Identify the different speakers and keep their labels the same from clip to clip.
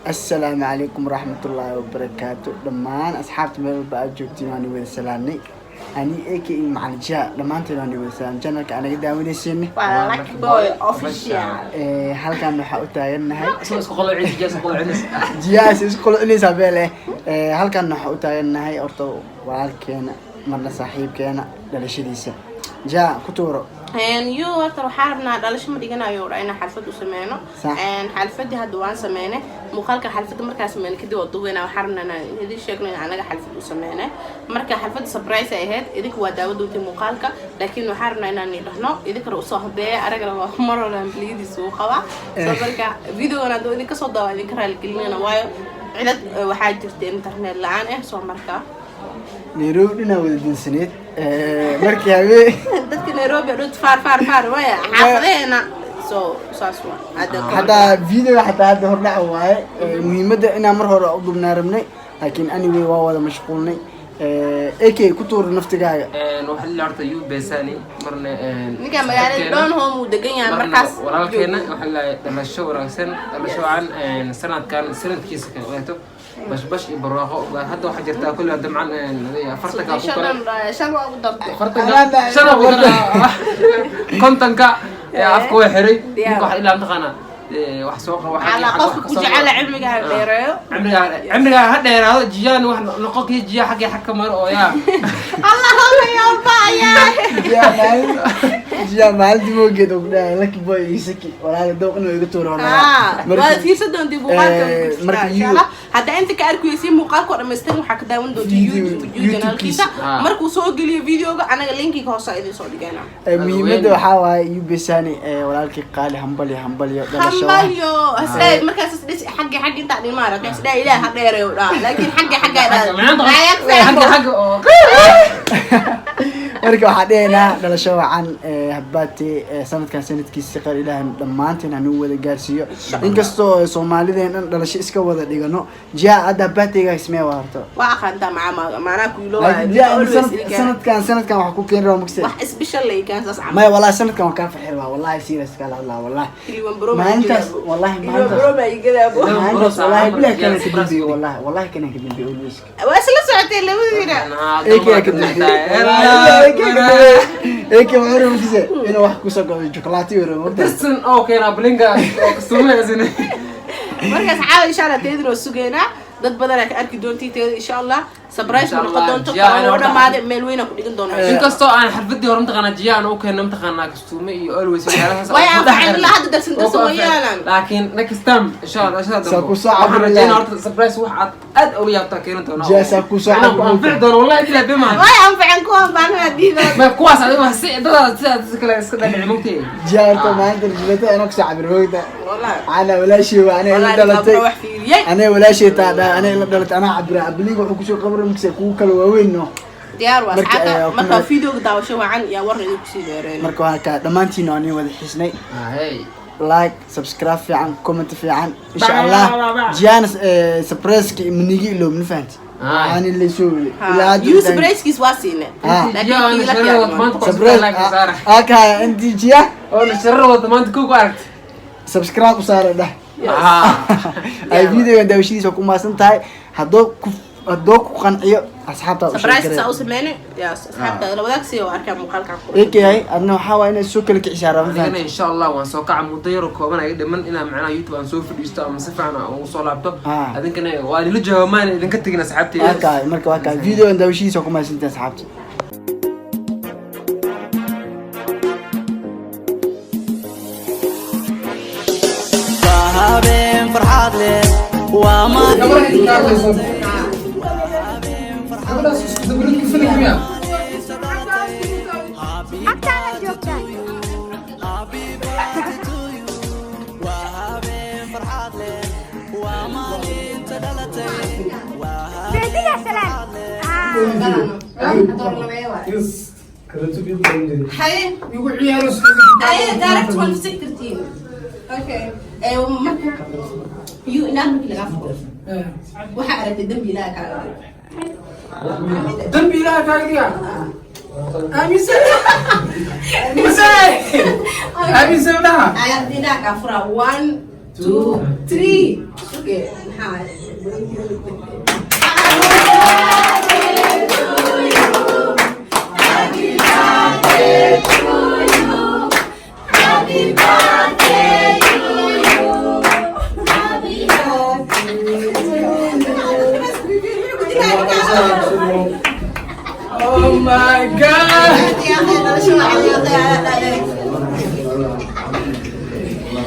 Speaker 1: السلام عليكم ورحمة الله وبركاته دمان أصحاب ميل بقى جوتي ماني وسلامني أني إيكي مع الجاء لما أنت ماني وسلام جنك أنا قد أعمل سيني
Speaker 2: Lucky boy official.
Speaker 1: هل كان نحاول تاين هاي
Speaker 3: اسكو قلو عيد جاس قلو عيد
Speaker 1: جياس يسقل إني سبيله هل كان نحاول تاين هاي أرتو وعالكينا مرنا صاحب كينا دلشيديسة جاء كتورو
Speaker 2: يو horta waxaan rabnaa dhalasho ma dhiganayo inaan xalfad u sameeyno xalfadii hadda waan sameeynay muuqaalka xalfadda markaan sameeynay kadib oo duubeyna waxaan rabnaa inaan idin sheegno in anaga xalfad u sameeynay marka xalfadda surprise ay ahayd idinka waa daawadootii muuqaalka laakiin waxaan rabnaa inaan idhahno idinka soo habeeya aragana waa mar walba bliidis uu qaba soo marka videogan hadda idinka soo daawa idinka raali gelinayna waayo cilad waxaa jirta internet la'aan ah soo marka
Speaker 1: Nairobi dina wada dinsaneed markii habeen
Speaker 2: dadka Nairobi dhut far waya xaafadena soo saaswa
Speaker 1: hada video hada hordhac waaye muhiimada inaan mar hore u dubnaa rabnay laakiin anyway waa wada mashquulnay AK ku tuur naftigaaga
Speaker 3: waxa la horta yu beesani marna
Speaker 2: ninka magaalada doon home uu degan yahay markaas
Speaker 3: walaalkeena waxa la dhalasho wanaagsan dhalasho aan sanadkiisa ka wato bash ibraaqo hadda waxa jirta kulli hadda macaan afartanka ku kala
Speaker 2: shan waa ugu dabtay
Speaker 3: shan ugu kala kontanka afku way xiray ninka waxa ilaa taqana wax soo qabo waxa
Speaker 2: ala qofka ku jecel cilmiga dheereeyo
Speaker 3: cimriga ha dheeraado jiyaan wax noqonkii jiya xaqi xaq mar oo yaa
Speaker 2: Allah ya baaya
Speaker 1: jiya maal dib oo geed og dhaay Lucky boy isaki walaal dooq inuu iga tuuro
Speaker 2: marka fiirsa doontii muuqaalka marka hadda inta ka arkaysi muuqaalka dhameystiran waxa ka daawan doontii YouTube channelkiisa markuu soo geliyo videoga anaga linkiga hoos idin soo dhigayna
Speaker 1: muhiimada waxa waaye UBSani walaalkii qaali hambaliyo
Speaker 2: hambalyo asay markaas isdhis xaqi inta dhimaara isdhaa ilaahay ha dheereeyo laakiin xaqi
Speaker 1: marka waxa dheena dhalasho wacan habbaati sanadkan sanadkiisa qar ilaahay dhamaanteen aanu wada gaarsiiyo inkastoo Soomaaliyeed dhan dhalasho iska wada dhigano jaa hadda habbaatiga ismee waarto
Speaker 2: waa aqaanta macna ku ilo
Speaker 1: sanadkan waxa ku keenay Romax
Speaker 2: wax special lay kan saas
Speaker 1: ma wallahi sanadkan waan ka farxay wallahi serious kala Allah wallahi والله ما والله كان كدبي اولويس
Speaker 2: واسلا سعتي لودينا
Speaker 1: ايك يا كدبي ايك عمره مكسه انه واحد كوسو شوكولاتي ورا
Speaker 3: دسن اوكي انا بلينغا كسوميزين
Speaker 2: markaas caawa insha Allah teedino sugeena dad badan ay arki doontii insha Allah surprise ma noqon doonto oo dhamaade meel weyn ku dhigan doona
Speaker 3: inkastoo aan xirfadii hore taqana jiyaan oo keenay taqana kastuume iyo always waxyaalahaas
Speaker 2: way aan la hadda darsan tasooyaan
Speaker 3: laakiin next time insha Allah
Speaker 1: ku soo cabirayna
Speaker 3: horta surprise wax aad oo yaabta keenan doona
Speaker 1: jeesa ku soo
Speaker 3: cabirayna doona wallahi ila bima
Speaker 2: way aan fiican ku baan hadiida
Speaker 3: ma kuwaas adiga si dad kale iska dhaxay mugtay
Speaker 1: jaarto maanta jilata ana ku soo cabirayda
Speaker 2: wallahi
Speaker 1: ana wala shay waana ila dhalatay ana wala shay taada ana ila dhalatay ana cabira abliga wuxuu ku soo qabray mugse ku kala waaweyno
Speaker 2: diyaar waa saxada marka video daawasho wacan ya war idin ku sii dheereen
Speaker 1: marka waa ka dhamaantiin aan wada xisnay like subscribe fiican comment fiican insha Allah jiyana surprise ki minigi ilo min fahanti ani li soo ila
Speaker 2: you surprise kis waasine
Speaker 1: surprise aka inti jiya
Speaker 3: oo sharro wada maanta ku aragti
Speaker 1: subscribe usaara dah ay video daawashiisa ku maasan tahay hadoo ku qanciyo asxaabta
Speaker 2: surprise soo sameeyay ya asxaabta la wadaagsi oo arkaa muuqaalka ku
Speaker 1: eekay adna waxa waa inay soo kala kiciyaan
Speaker 3: ana insha Allah waan soo kaca muddo yar kooban ay dhiman inaan macnaha YouTube aan soo fadhiisto ama si fiican aan soo laabto adinkana waa la jawaamaan idinka tagina asxaabtayda
Speaker 1: okay marka waa ka video daawashiisa ku maasan tahay asxaabta habeen farxad leh waa ma
Speaker 2: هاي يقول عيال هاي دارت ولا سكرتين اوكي marka iyo inaad markii laga furo waxa aragtay dambi ilaa kaaga dhiga amisan daha ayad ilaa ka fura 1 2 3 okay
Speaker 3: Oh my god!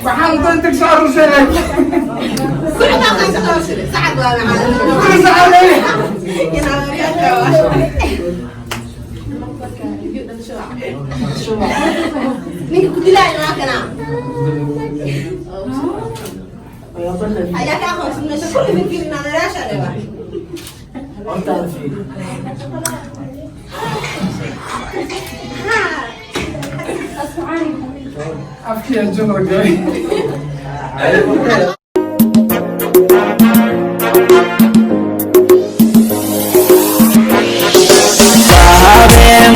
Speaker 3: waxaan doonta soo arursanay
Speaker 2: ninka ku dilaayo waa kana ayaa ka aqoonsan meesha kulli midkiin inaadaraasha lewa
Speaker 3: afkiya jumra gay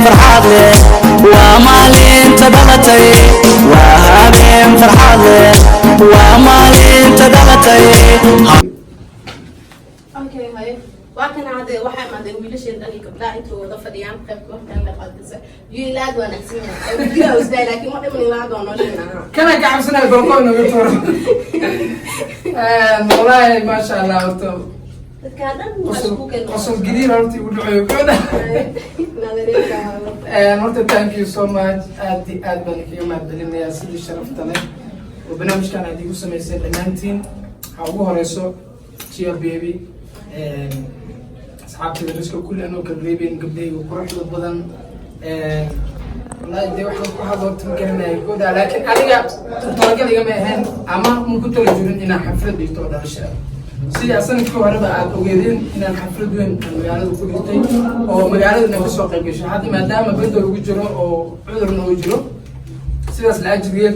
Speaker 4: فرحات لي ومالين تدغتي وهابين فرحات لي ومالين تدغتي
Speaker 2: اوكي هاي وكان هذا واحد ما ادري ويلش يدني قبل انتو ودا فديان قيبك وقتان لقادسه يلاد وانا سمعت فيديوز ده لكن ما من لا دونو لنا
Speaker 3: كان قاعد بالكون دكتور والله ما شاء الله
Speaker 2: كان مشكوك
Speaker 3: قصص جديد هرتي ودعوا كده مرتا thank you so much aad baan kaga mahadcelinayaa sidii sharafta leh oo barnaamijkan aad igu samaysay dhammaantiin waxaa ugu horeyso Chia baby asxaabtayda riska kulli anoo kala reebeen gabdhayga quruxda badan والله دي waxaan ku hadlooto garanay gooda laakiin aniga talagal igama ahayn ama mun ku tala jirin inaan xaflad dhigto dhalasho sidii sanadkii horeba aad ogeedeen inaan xaflad weyn magaalada ku dhigtay oo magaalada ka soo qayb gashay hadda maadaama bado lagu jiro oo cudurna uu jiro sidaas la ajriyeed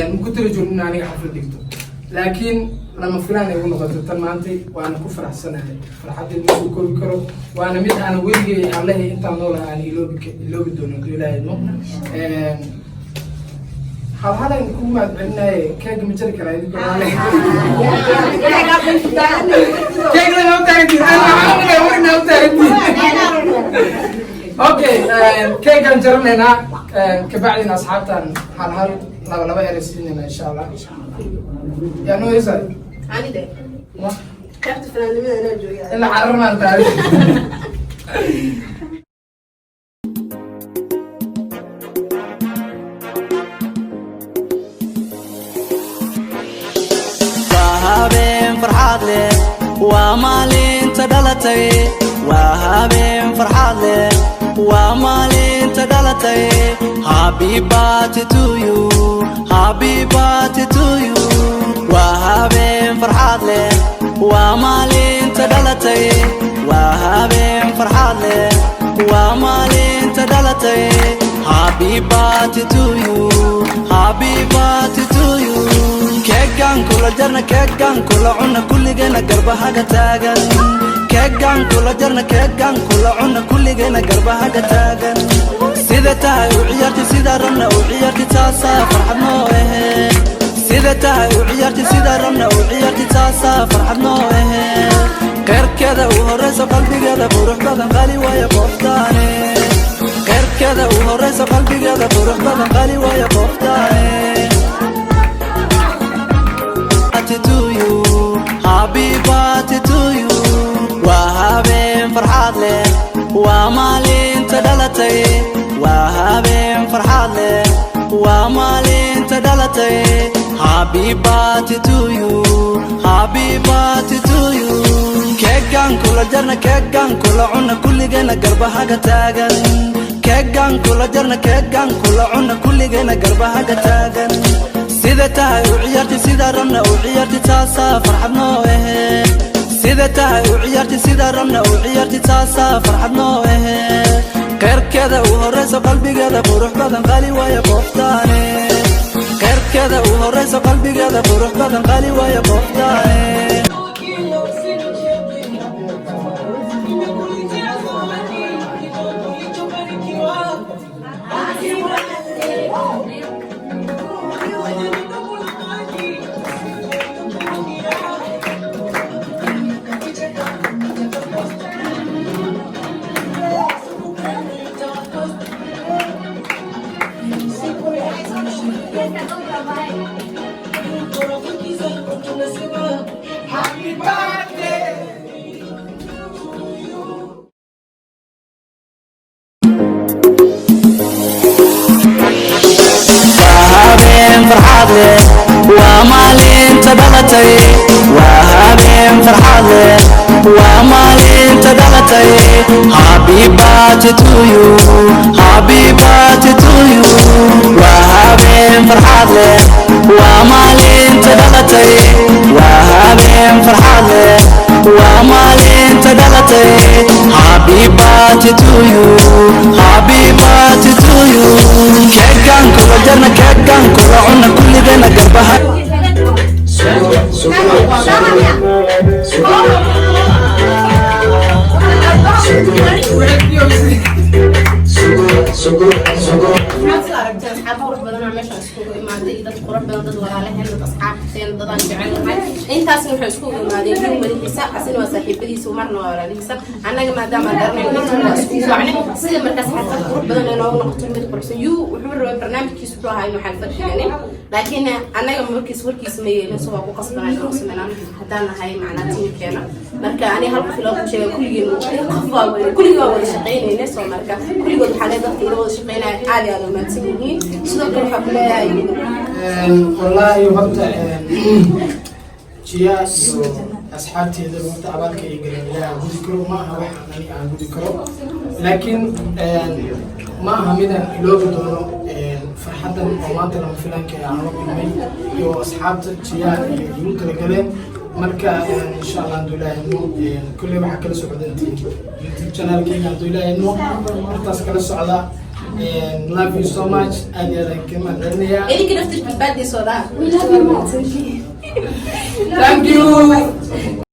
Speaker 3: mun ku tala jirin inaan aniga xaflad dhigto laakiin lama filaan ay u noqoto tan maanta waan ku faraxsanahay farxadii ma soo koobi karo waana mid aan weligay Allaah intaan noolahay aan iloobi doono ilaahay no هذا يكون ما عندنا كيك مشاركة رايد كيك لا نوتايتي أنا عامل نوتايتي أوكي كيك نجربنا هنا كبعدين أصحابنا هل لا يرسلنا إن شاء الله يا نو يسأل
Speaker 2: أنا ده كيف تفعل من أنا جويا
Speaker 3: إلا حرمنا تعرف
Speaker 4: فرحات لي ومالين تدلتي وهابين فرحات لي ومالين تدلتي happy birthday to you happy birthday to you وهابين فرحات لي ومالين تدلتي وهابين فرحات لي ومالين تدلتي happy birthday to you happy birthday to you كيكان كل جرنا كيكان كل عنا كل جينا قربها قتاجن كيكان كل جرنا كيكان كل عنا كل جينا قربها قتاجن سيدة تاي وعيارتي سيدة رمنا وعيارتي تاسا فرحنا ويه سيدة تاي وعيارتي سيدة رمنا وعيارتي تاسا فرحنا ويه غير كذا وهرس قلبي كذا بروح بدن غالي ويا قفتاني غير كذا وهرس قلبي كذا بروح بدن غالي ويا قفتاني to you happy birthday to you وهابين فرحات لي ومالين تدلتي وهابين فرحات لي ومالين تدلتي happy birthday to you happy birthday to you كيكان كل جرنا كيكان كل عنا كل جينا قربها قتاجن كيكان كل جرنا كيكان كل عنا كل جينا قربها قتاجن سيدة تاي وعيارتي سيدة رمنا وعيارتي تاسا فرحنا ويه سيدة تاي وعيارتي سيدة رمنا وعيارتي تاسا فرحنا ويه غير كذا وهرس قلبي كذا بروح بدن غالي ويا قفتاني غير كذا وهرس قلبي كذا بروح بدن غالي ويا قفتاني dhalatay waa habeen farxad leh waa maalinta dhalatay happy birthday to you happy birthday to you waa habeen farxad leh waa maalinta dhalatay waa habeen farxad leh waa maalinta dhalatay happy birthday to you happy birthday to you keegan kula jarna keegan kula cuna kulligeena garbaha
Speaker 2: intaas wuxuu isku imaaday in waligiisa asina waa saaxiibadiisa marna waa walaalihiisa annaga maadaama garanayno inta isku fiicnay sida markaas xaflad qurux badan ee noogu noqoto mid quruxsan yuu wuxuu rabay barnaamijkiisu wuxuu ahaa inuu xaflad dhiganayn laakiin annaga markiis warkiisa ma yeelin soo ku qasbanay inuu sameeyaan haddaan nahay macnaa tiimkeena marka ani hal qof loo sheegay kulligeen kulligeen waa wada shaqeynayna soo marka kulligood waxaa leedahay dadka inuu wada shaqeynaya aad iyo aad u mahadsan yihiin sidoo kale waxaa ku leeyahay
Speaker 3: wallahi horta jiya iyo asxaabteeda horta abaalka ay galeen ilaa gudi karo ma aha wax aniga aan gudi karo laakiin ma aha midaan iloobi doono farxaddan oo maanta lama filaanka aan la kulmay iyo asxaabta jiya iyo igu kala galeen marka insha allah hadduu ilaahay idmo kulley waxaa kala socdantiin youtube channelkayga hadduu ilaahay idmo hortaas kala socda love you so much aad iyo aad aan ka mahadcelinayaa
Speaker 2: idinka naftirka baadii soo dhaa
Speaker 3: thank you